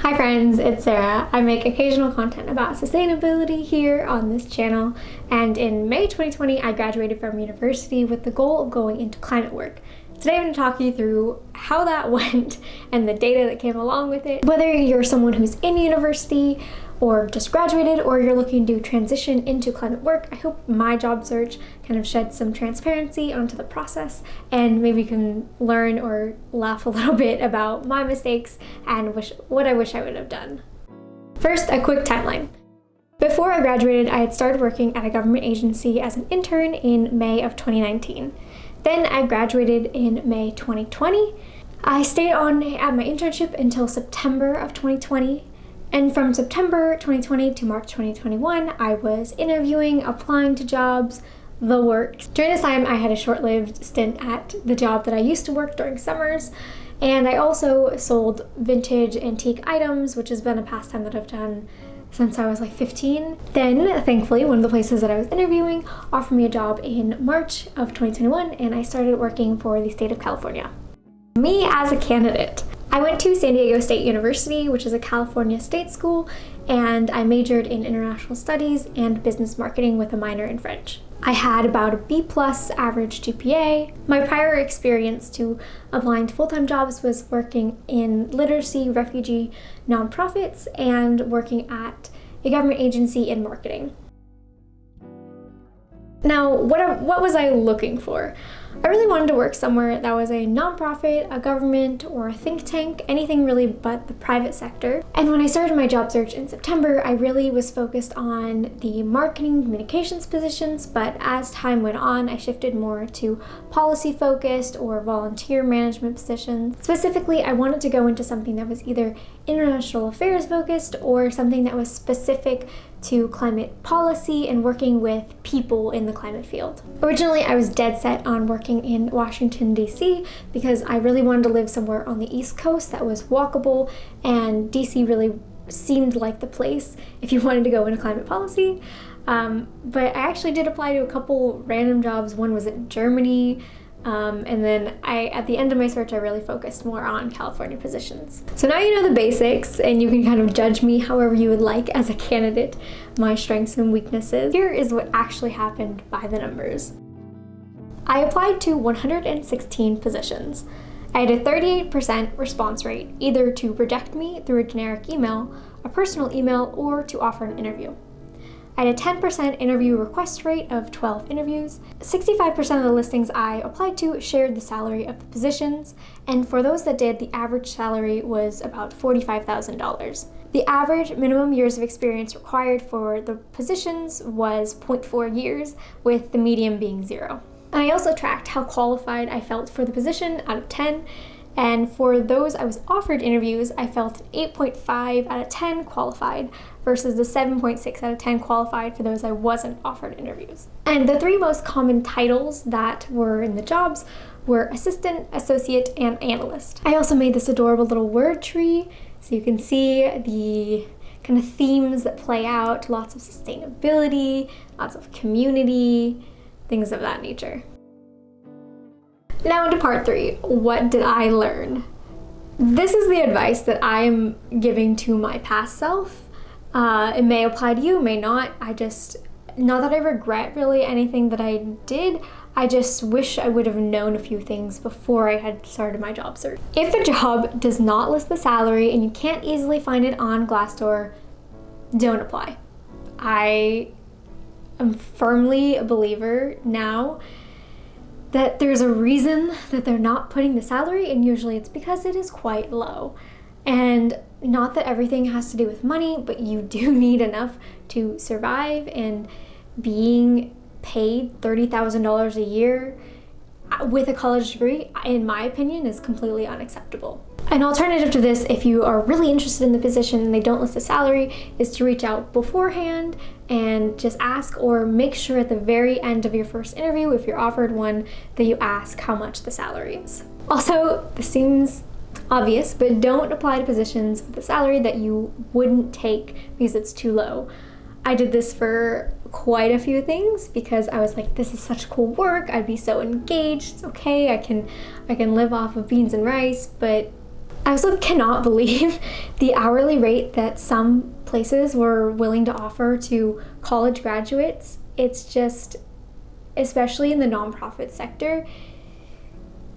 Hi friends, it's Sarah. I make occasional content about sustainability here on this channel, and in May 2020 I graduated from university with the goal of going into climate work. Today I'm going to talk you through how that went and the data that came along with it. Whether you're someone who's in university or just graduated or you're looking to transition into climate work, I hope my job search kind of sheds some transparency onto the process and maybe you can learn or laugh a little bit about my mistakes and what I wish I would have done. First, a quick timeline. Before I graduated, I had started working at a government agency as an intern in May of 2019. Then I graduated in May 2020. I stayed on at my internship until September of 2020. And from September 2020 to March 2021, I was interviewing, applying to jobs, the works. During this time, I had a short-lived stint at the job that I used to work during summers, and I also sold vintage antique items, which has been a pastime that I've done since I was like 15. Then, thankfully, one of the places that I was interviewing offered me a job in March of 2021, and I started working for the state of California. Me as a candidate. I went to San Diego State University, which is a California state school, and I majored in international studies and business marketing with a minor in French. I had about a B+ average GPA. My prior experience to applying to full-time jobs was working in literacy, refugee nonprofits, and working at a government agency in marketing. Now, what was I looking for? I really wanted to work somewhere that was a nonprofit, a government, or a think tank, anything really but the private sector. And when I started my job search in September, I really was focused on the marketing communications positions, but as time went on, I shifted more to policy focused or volunteer management positions. Specifically, I wanted to go into something that was either international affairs focused or something that was specific to climate policy and working with people in the climate field. Originally, I was dead set on working in Washington, D.C. because I really wanted to live somewhere on the East Coast that was walkable, and D.C. really seemed like the place if you wanted to go into climate policy. But I actually did apply to a couple random jobs. One was in Germany, and then at the end of my search, I really focused more on California positions. So now you know the basics and you can kind of judge me however you would like as a candidate, my strengths and weaknesses. Here is what actually happened by the numbers. I applied to 116 positions. I had a 38% response rate, either to reject me through a generic email, a personal email, or to offer an interview. I had a 10% interview request rate of 12 interviews. 65% of the listings I applied to shared the salary of the positions, and for those that did, the average salary was about $45,000. The average minimum years of experience required for the positions was 0.4 years, with the median being 0. And I also tracked how qualified I felt for the position out of 10, and for those I was offered interviews, I felt an 8.5 out of 10 qualified versus the 7.6 out of 10 qualified for those I wasn't offered interviews. And the three most common titles that were in the jobs were assistant, associate, and analyst. I also made this adorable little word tree so you can see the kind of themes that play out, lots of sustainability, lots of community, things of that nature. Now into part 3, what did I learn? This is the advice that I am giving to my past self. It may apply to you, may not. Not that I regret really anything that I did, I just wish I would have known a few things before I had started my job search. If a job does not list the salary and you can't easily find it on Glassdoor, don't apply. I am firmly a believer now that there's a reason that they're not putting the salary, and usually it's because it is quite low. And not that everything has to do with money, but you do need enough to survive, and being paid $30,000 a year with a college degree, in my opinion, is completely unacceptable. An alternative to this, if you are really interested in the position and they don't list the salary, is to reach out beforehand and just ask, or make sure at the very end of your first interview, if you're offered one, that you ask how much the salary is. Also, this seems obvious, but don't apply to positions with a salary that you wouldn't take because it's too low. I did this for quite a few things because I was like, this is such cool work, I'd be so engaged, it's okay, I can live off of beans and rice, but I also cannot believe the hourly rate that some places were willing to offer to college graduates. It's just, especially in the nonprofit sector,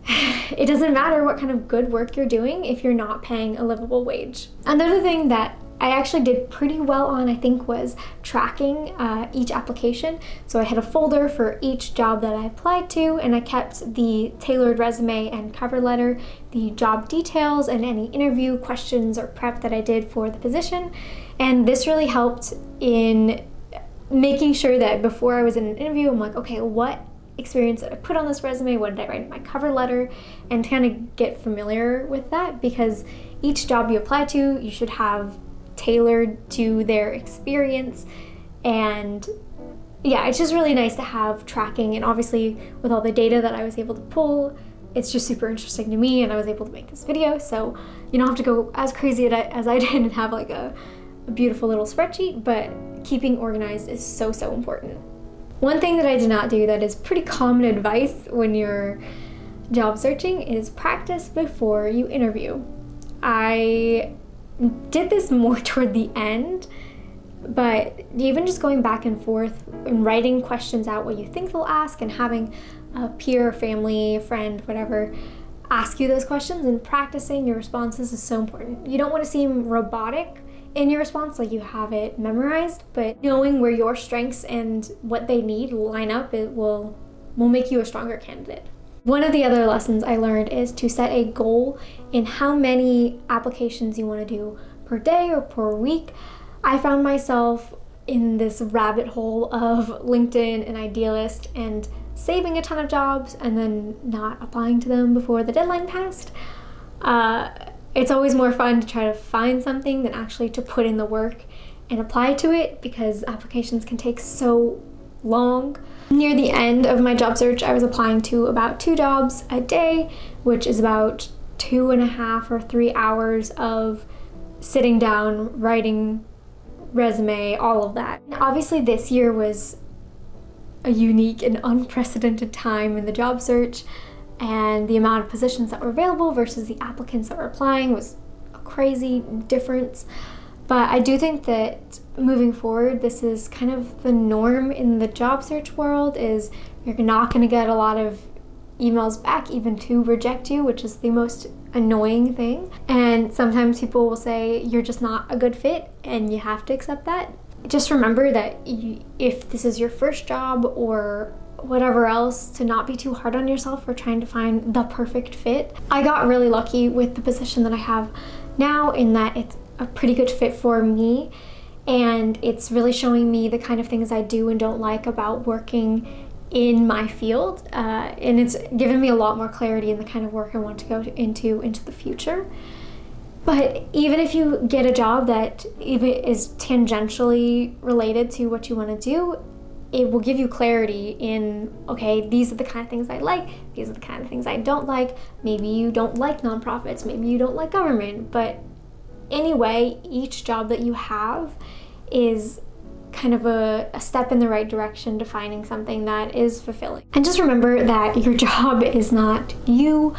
it doesn't matter what kind of good work you're doing if you're not paying a livable wage. Another thing that I actually did pretty well on, I think, was tracking each application. So I had a folder for each job that I applied to, and I kept the tailored resume and cover letter, the job details, and any interview questions or prep that I did for the position. And this really helped in making sure that before I was in an interview, I'm like, okay, what experience that I put on this resume, what did I write in my cover letter, and kind of get familiar with that, because each job you apply to, you should have tailored to their experience. And yeah, it's just really nice to have tracking, and obviously with all the data that I was able to pull, it's just super interesting to me, and I was able to make this video, so you don't have to go as crazy as I did and have like a beautiful little spreadsheet, but keeping organized is so important. One thing that I did not do that is pretty common advice when you're job searching is practice before you interview. I did this more toward the end, but even just going back and forth and writing questions out what you think they'll ask, and having a peer, family, friend, whatever, ask you those questions, and practicing your responses is so important. You don't want to seem robotic in your response, like you have it memorized, but knowing where your strengths and what they need line up, it will make you a stronger candidate. One of the other lessons I learned is to set a goal in how many applications you want to do per day or per week. I found myself in this rabbit hole of LinkedIn and Idealist and saving a ton of jobs and then not applying to them before the deadline passed. It's always more fun to try to find something than actually to put in the work and apply to it, because applications can take so long. Near the end of my job search, I was applying to about 2 jobs a day, which is about 2.5 or 3 hours of sitting down, writing resume, all of that. Obviously, this year was a unique and unprecedented time in the job search, and the amount of positions that were available versus the applicants that were applying was a crazy difference. But I do think that moving forward, this is kind of the norm in the job search world, is you're not going to get a lot of emails back even to reject you, which is the most annoying thing. And sometimes people will say you're just not a good fit, and you have to accept that. Just remember that if this is your first job or whatever else, to not be too hard on yourself for trying to find the perfect fit. I got really lucky with the position that I have now, in that it's a pretty good fit for me, and it's really showing me the kind of things I do and don't like about working in my field, and it's given me a lot more clarity in the kind of work I want to go into the future. But even if you get a job that even is tangentially related to what you want to do, it will give you clarity in, okay, these are the kind of things I like, these are the kind of things I don't like. Maybe you don't like nonprofits, maybe you don't like government, but anyway, each job that you have is kind of a step in the right direction to finding something that is fulfilling. And just remember that your job is not you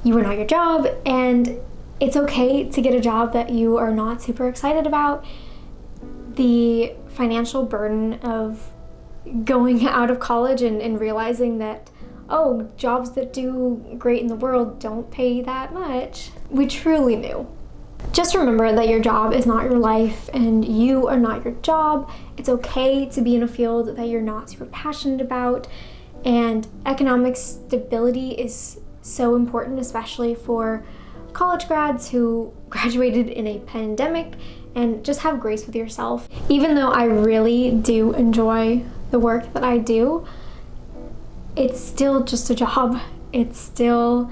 are not your job, and it's okay to get a job that you are not super excited about. The financial burden of going out of college and realizing that, oh, jobs that do great in the world don't pay that much, we truly knew. Just remember that your job is not your life, and you are not your job. It's okay to be in a field that you're not super passionate about, and economic stability is so important, especially for college grads who graduated in a pandemic. And just have grace with yourself. Even though I really do enjoy the work that I do, it's still just a job. It's still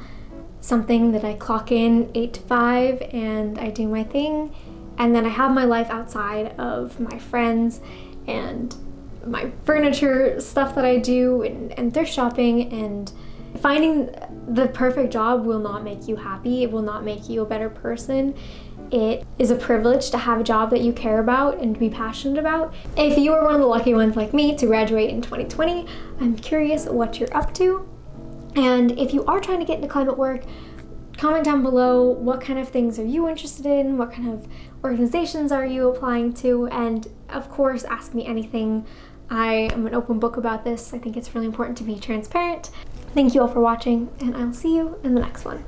something that I clock in 8 to 5 and I do my thing, and then I have my life outside of my friends and my furniture stuff that I do, and thrift shopping. And finding the perfect job will not make you happy. It will not make you a better person. It is a privilege to have a job that you care about and to be passionate about. If you are one of the lucky ones like me to graduate in 2020, I'm curious what you're up to. And if you are trying to get into climate work, Comment down below, what kind of things are you interested in? What kind of organizations are you applying to? And of course, ask me anything. I am an open book about this. I think it's really important to be transparent. Thank you all for watching, and I'll see you in the next one.